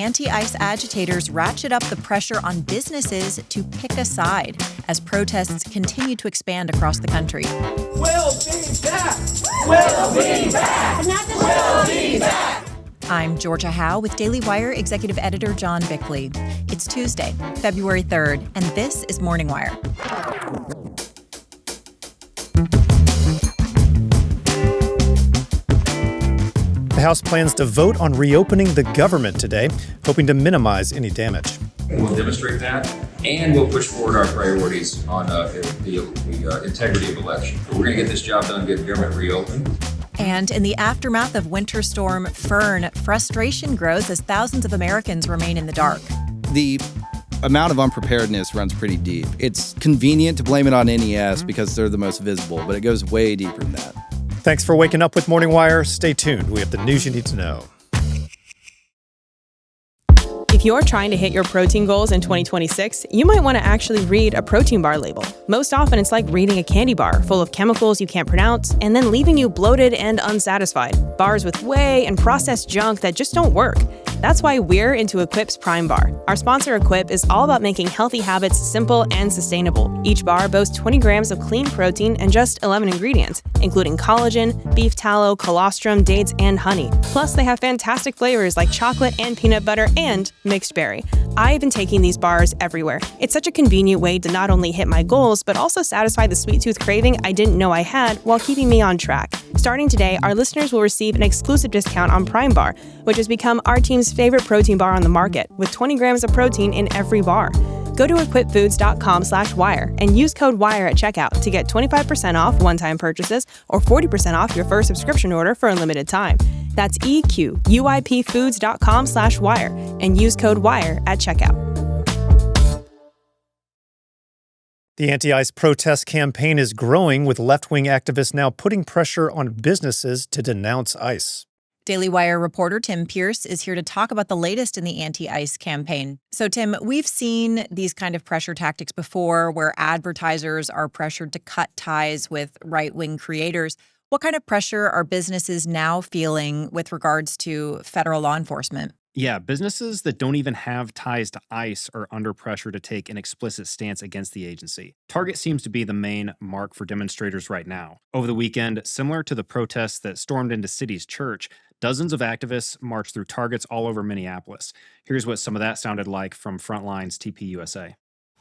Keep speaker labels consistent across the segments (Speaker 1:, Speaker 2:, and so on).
Speaker 1: anti-ICE agitators ratchet up the pressure on businesses to pick a side as protests continue to expand across the country.
Speaker 2: We'll be back! We'll be back! We'll be back!
Speaker 1: I'm Georgia Howe with Daily Wire Executive Editor John Bickley. It's Tuesday, February 3rd, and this is Morning Wire.
Speaker 3: The House plans to vote on reopening the government today, hoping to minimize any damage.
Speaker 4: We'll demonstrate that, and we'll push forward our priorities on the integrity of election. We're going to get this job done, get the government reopened.
Speaker 1: And in the aftermath of Winter Storm Fern, frustration grows as thousands of Americans remain in the dark.
Speaker 5: The amount of unpreparedness runs pretty deep. It's convenient to blame it on NES because they're the most visible, but it goes way deeper than that.
Speaker 3: Thanks for waking up with Morning Wire. Stay tuned. We have the news you need to know.
Speaker 6: If you're trying to hit your protein goals in 2026, you might want to actually read a protein bar label. Most often, it's like reading a candy bar full of chemicals you can't pronounce and then leaving you bloated and unsatisfied. Bars with whey and processed junk that just don't work. That's why we're into Equip's Prime Bar. Our sponsor, Equip, is all about making healthy habits simple and sustainable. Each bar boasts 20 grams of clean protein and just 11 ingredients, including collagen, beef tallow, colostrum, dates, and honey. Plus, they have fantastic flavors like chocolate and peanut butter and mixed berry. I've been taking these bars everywhere. It's such a convenient way to not only hit my goals, but also satisfy the sweet tooth craving I didn't know I had while keeping me on track. Starting today, our listeners will receive an exclusive discount on Prime Bar, which has become our team's favorite protein bar on the market, with 20 grams of protein in every bar. Go to equipfoods.com/wire and use code WIRE at checkout to get 25% off one-time purchases or 40% off your first subscription order for a limited time. That's equipfoods.com/wire and use code WIRE at checkout.
Speaker 3: The anti-ICE protest campaign is growing, with left-wing activists now putting pressure on businesses to denounce ICE.
Speaker 1: Daily Wire reporter Tim Pierce is here to talk about the latest in the anti-ICE campaign. So, Tim, we've seen these kind of pressure tactics before where advertisers are pressured to cut ties with right-wing creators. What kind of pressure are businesses now feeling with regards to federal law enforcement?
Speaker 7: Yeah, businesses that don't even have ties to ICE are under pressure to take an explicit stance against the agency. Target seems to be the main mark for demonstrators right now. Over the weekend, similar to the protests that stormed into City's church, dozens of activists marched through Targets all over Minneapolis. Here's what some of that sounded like from Frontline's TPUSA.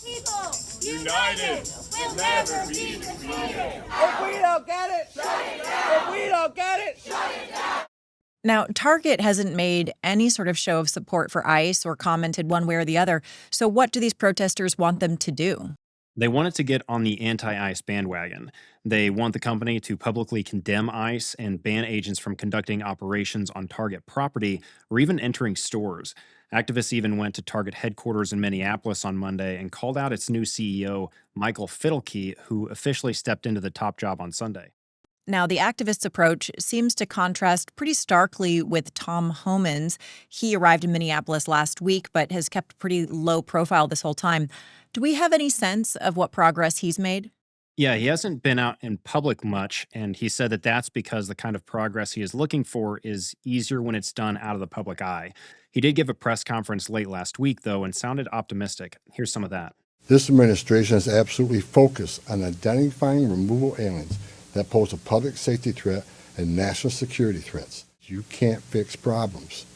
Speaker 2: People united will never be defeated. If we don't get it, shut it down. If we don't get it, shut it down.
Speaker 1: Now, Target hasn't made any sort of show of support for ICE or commented one way or the other. So what do these protesters want them to do?
Speaker 7: They wanted to get on the anti-ICE bandwagon. They want the company to publicly condemn ICE and ban agents from conducting operations on Target property or even entering stores. Activists even went to Target headquarters in Minneapolis on Monday and called out its new CEO, Michael Fidelke, who officially stepped into the top job on Sunday.
Speaker 1: Now, the activists' approach seems to contrast pretty starkly with Tom Homan's. He arrived in Minneapolis last week, but has kept pretty low profile this whole time. Do we have any sense of what progress he's made?
Speaker 7: Yeah, he hasn't been out in public much, and he said that that's because the kind of progress he is looking for is easier when it's done out of the public eye. He did give a press conference late last week, though, and sounded optimistic. Here's some of that.
Speaker 8: This administration is absolutely focused on identifying removal aliens that pose a public safety threat and national security threats. You can't fix problems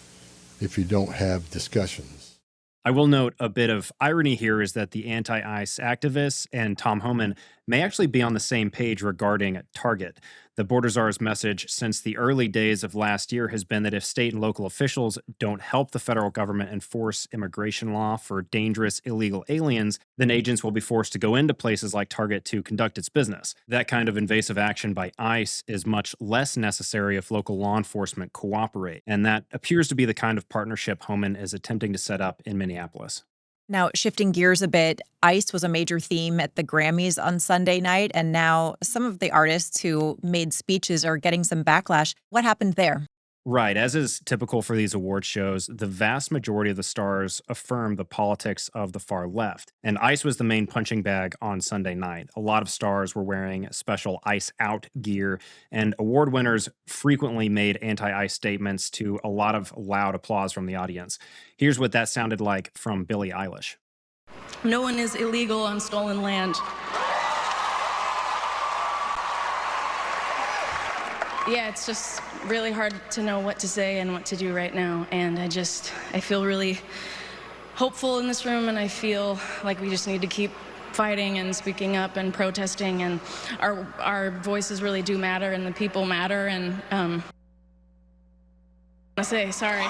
Speaker 8: if you don't have discussions.
Speaker 7: I will note a bit of irony here is that the anti-ICE activists and Tom Homan may actually be on the same page regarding Target. The Border Czar's message since the early days of last year has been that if state and local officials don't help the federal government enforce immigration law for dangerous illegal aliens, then agents will be forced to go into places like Target to conduct its business. That kind of invasive action by ICE is much less necessary if local law enforcement cooperate, and that appears to be the kind of partnership Homan is attempting to set up in Minneapolis.
Speaker 1: Now, shifting gears a bit, ICE was a major theme at the Grammys on Sunday night, and now some of the artists who made speeches are getting some backlash. What happened there?
Speaker 7: Right. As is typical for these award shows, the vast majority of the stars affirm the politics of the far left. And ICE was the main punching bag on Sunday night. A lot of stars were wearing special ICE out gear, and award winners frequently made anti ICE statements to a lot of loud applause from the audience. Here's what that sounded like from Billie Eilish.
Speaker 9: No one is illegal on stolen land. Yeah, it's just really hard to know what to say and what to do right now. And I feel really hopeful in this room, and I feel like we just need to keep fighting and speaking up and protesting, and our voices really do matter, and the people matter, and I say sorry.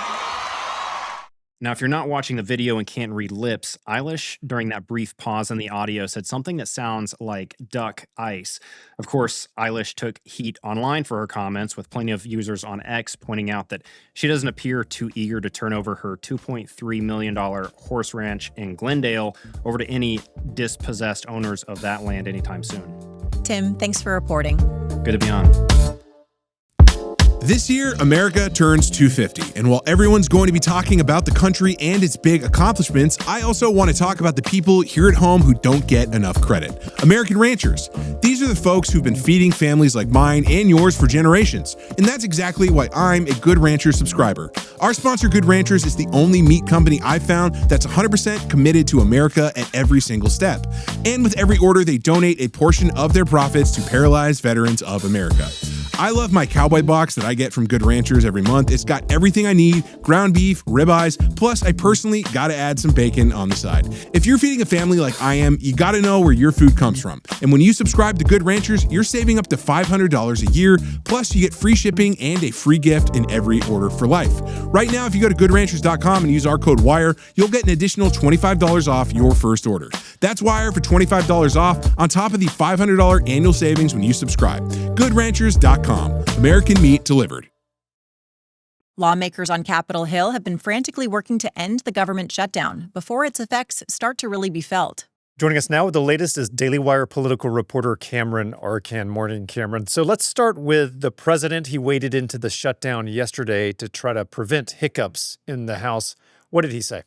Speaker 7: Now, if you're not watching the video and can't read lips, Eilish, during that brief pause in the audio, said something that sounds like duck ice. Of course, Eilish took heat online for her comments, with plenty of users on X pointing out that she doesn't appear too eager to turn over her $2.3 million horse ranch in Glendale over to any dispossessed owners of that land anytime soon.
Speaker 1: Tim, thanks for reporting.
Speaker 7: Good to be on.
Speaker 2: This year, America turns 250, and while everyone's going to be talking about the country and its big accomplishments, I also want to talk about the people here at home who don't get enough credit. American ranchers. These are the folks who've been feeding families like mine and yours for generations, and that's exactly why I'm a Good Ranchers subscriber. Our sponsor, Good Ranchers, is the only meat company I've found that's 100% committed to America at every single step. And with every order, they donate a portion of their profits to paralyzed veterans of America. I love my cowboy box that I get from Good Ranchers every month. It's got everything I need: ground beef, ribeyes, plus I personally gotta add some bacon on the side. If you're feeding a family like I am, you gotta know where your food comes from. And when you subscribe to Good Ranchers, you're saving up to $500 a year, plus you get free shipping and a free gift in every order for life. Right now, if you go to goodranchers.com and use our code WIRE, you'll get an additional $25 off your first order. That's WIRE for $25 off on top of the $500 annual savings when you subscribe. goodranchers.com. American meat delivered.
Speaker 1: Lawmakers on Capitol Hill have been frantically working to end the government shutdown before its effects start to really be felt.
Speaker 3: Joining us now with the latest is Daily Wire political reporter Cameron Arcan. Morning, Cameron. So let's start with the president. He waded into the shutdown yesterday to try to prevent hiccups in the House. What did he say?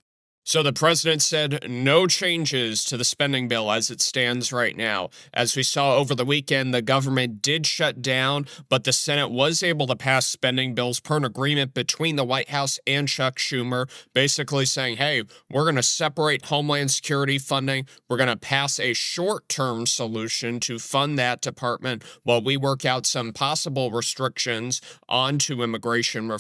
Speaker 10: So the president said no changes to the spending bill as it stands right now. As we saw over the weekend, the government did shut down, but the Senate was able to pass spending bills per an agreement between the White House and Chuck Schumer, basically saying, hey, we're going to separate Homeland Security funding. We're going to pass a short-term solution to fund that department while we work out some possible restrictions onto immigration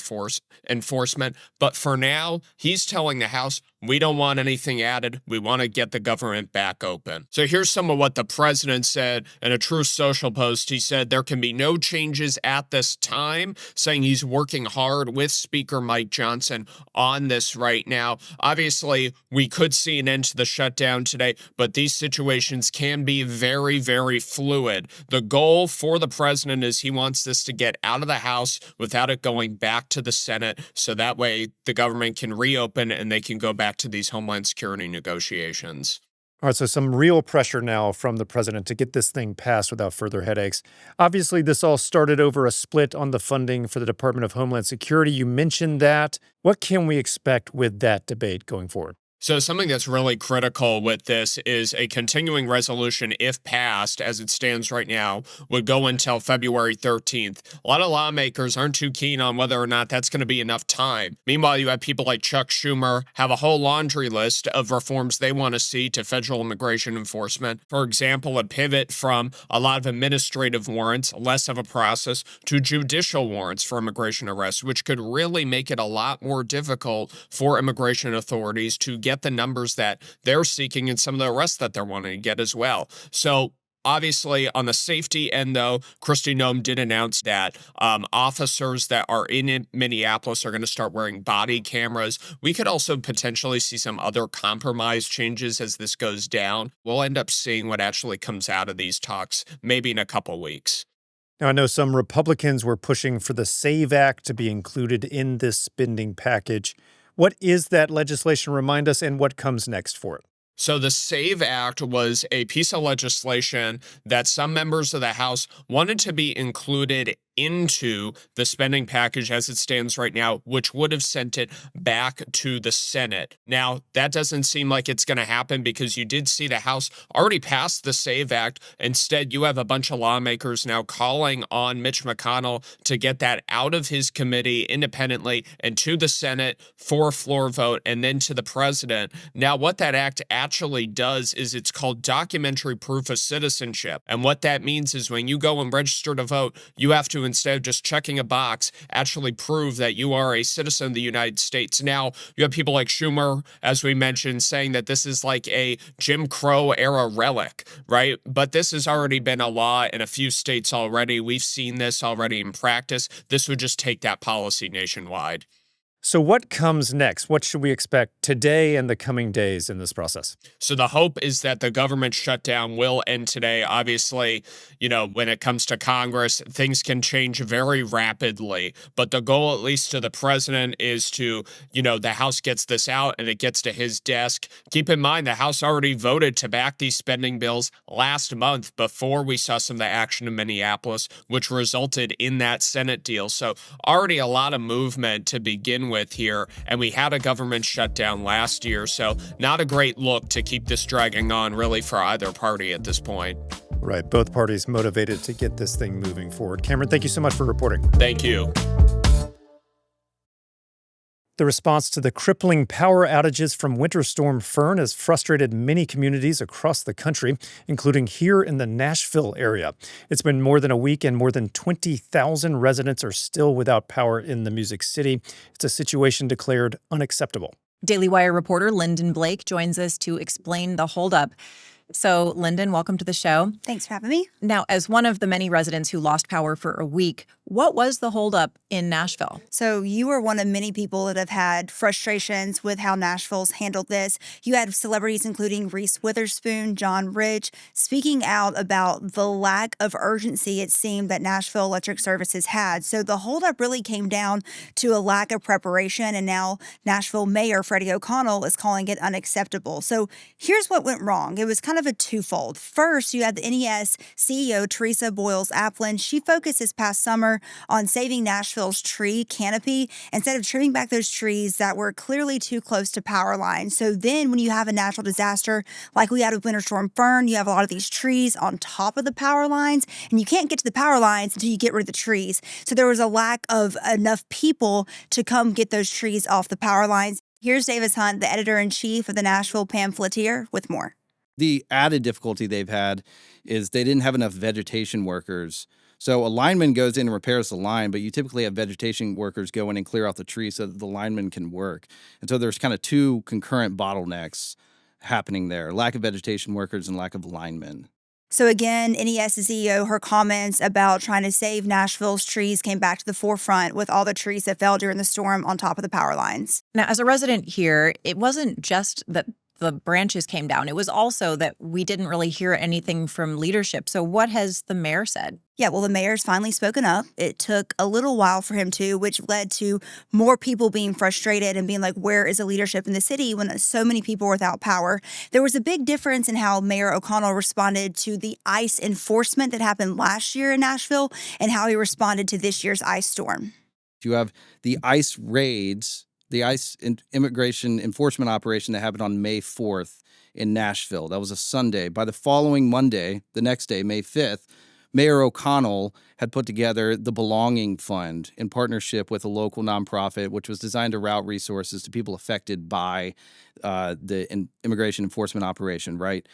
Speaker 10: enforcement. But for now, he's telling the House, we don't want anything added. We want to get the government back open. So here's some of what the president said in a Truth Social post. He said there can be no changes at this time, saying he's working hard with Speaker Mike Johnson on this right now. Obviously, we could see an end to the shutdown today, but these situations can be very, very fluid. The goal for the president is he wants this to get out of the House without it going back to the Senate, so that way the government can reopen and they can go back to these Homeland Security negotiations.
Speaker 3: All right, so some real pressure now from the president to get this thing passed without further headaches. Obviously, this all started over a split on the funding for the Department of Homeland Security. You mentioned that. What can we expect with that debate going forward?
Speaker 10: So something that's really critical with this is a continuing resolution, if passed, as it stands right now, would go until February 13th. A lot of lawmakers aren't too keen on whether or not that's going to be enough time. Meanwhile, you have people like Chuck Schumer have a whole laundry list of reforms they want to see to federal immigration enforcement. For example, a pivot from a lot of administrative warrants, less of a process, to judicial warrants for immigration arrests, which could really make it a lot more difficult for immigration authorities to get the numbers that they're seeking and some of the arrests that they're wanting to get as well. So obviously, on the safety end, though, Kristi Noem did announce that officers that are in Minneapolis are going to start wearing body cameras. We could also potentially see some other compromise changes as this goes down. We'll end up seeing what actually comes out of these talks, maybe in a couple weeks.
Speaker 3: Now, I know some Republicans were pushing for the SAVE Act to be included in this spending package. What is that legislation? Remind us, and what comes next for it?
Speaker 10: So the SAVE Act was a piece of legislation that some members of the House wanted to be included into the spending package as it stands right now, which would have sent it back to the Senate. Now, that doesn't seem like it's going to happen because you did see the House already pass the SAVE Act. Instead, you have a bunch of lawmakers now calling on Mitch McConnell to get that out of his committee independently and to the Senate for a floor vote and then to the president. Now, what that act actually does is it's called documentary proof of citizenship. And what that means is when you go and register to vote, you have to, instead of just checking a box, actually prove that you are a citizen of the United States. Now, you have people like Schumer, as we mentioned, saying that this is like a Jim Crow era relic, right? But this has already been a law in a few states already. We've seen this already in practice. This would just take that policy nationwide.
Speaker 3: So what comes next? What should we expect today and the coming days in this process?
Speaker 10: So the hope is that the government shutdown will end today. Obviously, when it comes to Congress, things can change very rapidly. But the goal, at least to the president, is to, the House gets this out and it gets to his desk. Keep in mind, the House already voted to back these spending bills last month before we saw some of the action in Minneapolis, which resulted in that Senate deal. So already a lot of movement to begin with here, and we had a government shutdown last year, so not a great look to keep this dragging on really for either party at this point.
Speaker 3: Right, both parties motivated to get this thing moving forward. Cameron, thank you so much for reporting.
Speaker 10: Thank you.
Speaker 3: The response to the crippling power outages from Winter Storm Fern has frustrated many communities across the country, including here in the Nashville area. It's been more than a week and more than 20,000 residents are still without power in the Music City. It's a situation declared unacceptable.
Speaker 1: Daily Wire reporter Lyndon Blake joins us to explain the holdup. So, Lyndon, welcome to the show.
Speaker 11: Thanks for having me.
Speaker 1: Now, as one of the many residents who lost power for a week, what was the holdup in Nashville?
Speaker 11: So you were one of many people that have had frustrations with how Nashville's handled this. You had celebrities including Reese Witherspoon, John Rich, speaking out about the lack of urgency it seemed that Nashville Electric Services had. So the holdup really came down to a lack of preparation, and now Nashville Mayor Freddie O'Connell is calling it unacceptable. So here's what went wrong. It was kind of a twofold. First, you had the NES CEO, Teresa Boyles-Applin. She focused this past summer on saving Nashville's tree canopy instead of trimming back those trees that were clearly too close to power lines. So then when you have a natural disaster like we had with Winter Storm Fern, you have a lot of these trees on top of the power lines, and you can't get to the power lines until you get rid of the trees. So there was a lack of enough people to come get those trees off the power lines. Here's Davis Hunt, the editor-in-chief of the Nashville Pamphleteer, with more.
Speaker 5: The added difficulty they've had is they didn't have enough vegetation workers. So a lineman goes in and repairs the line, but you typically have vegetation workers go in and clear out the tree so that the lineman can work. And so there's kind of two concurrent bottlenecks happening there, lack of vegetation workers and lack of linemen.
Speaker 11: So again, NES CEO, her comments about trying to save Nashville's trees came back to the forefront with all the trees that fell during the storm on top of the power lines.
Speaker 1: Now, as a resident here, it wasn't just that the branches came down. It was also that we didn't really hear anything from leadership. So what has the mayor said?
Speaker 11: Yeah, well, the mayor's finally spoken up. It took a little while for him to, which led to more people being frustrated and being like, where is the leadership in the city when so many people were without power? There was a big difference in how Mayor O'Connell responded to the ICE enforcement that happened last year in Nashville and how he responded to this year's ICE storm.
Speaker 5: You have the ICE raids, the ICE immigration enforcement operation that happened on May 4th in Nashville. That was a Sunday. By the following Monday, the next day, May 5th, Mayor O'Connell had put together the Belonging Fund in partnership with a local nonprofit, which was designed to route resources to people affected by the immigration enforcement operation, right?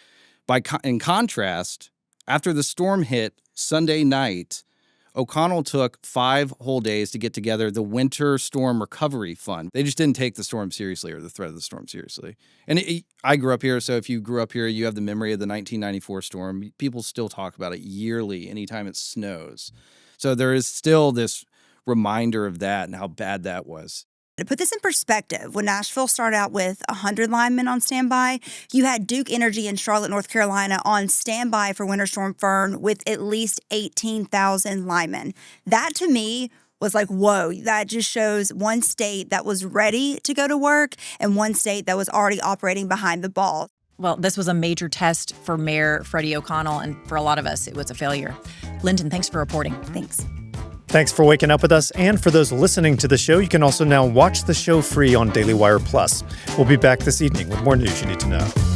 Speaker 5: In contrast, after the storm hit Sunday night, O'Connell took 5 whole days to get together the Winter Storm Recovery Fund. They just didn't take the storm seriously or the threat of the storm seriously. And I grew up here, so if you grew up here, you have the memory of the 1994 storm. People still talk about it yearly anytime it snows. So there is still this reminder of that and how bad that was.
Speaker 11: To put this in perspective, when Nashville started out with 100 linemen on standby, you had Duke Energy in Charlotte, North Carolina on standby for Winter Storm Fern with at least 18,000 linemen. That to me was like, whoa, that just shows one state that was ready to go to work and one state that was already operating behind the ball.
Speaker 1: Well, this was a major test for Mayor Freddie O'Connell, and for a lot of us, it was a failure. Lyndon, thanks for reporting.
Speaker 11: Thanks.
Speaker 3: Thanks for waking up with us, and for those listening to the show, you can also now watch the show free on Daily Wire Plus. We'll be back this evening with more news you need to know.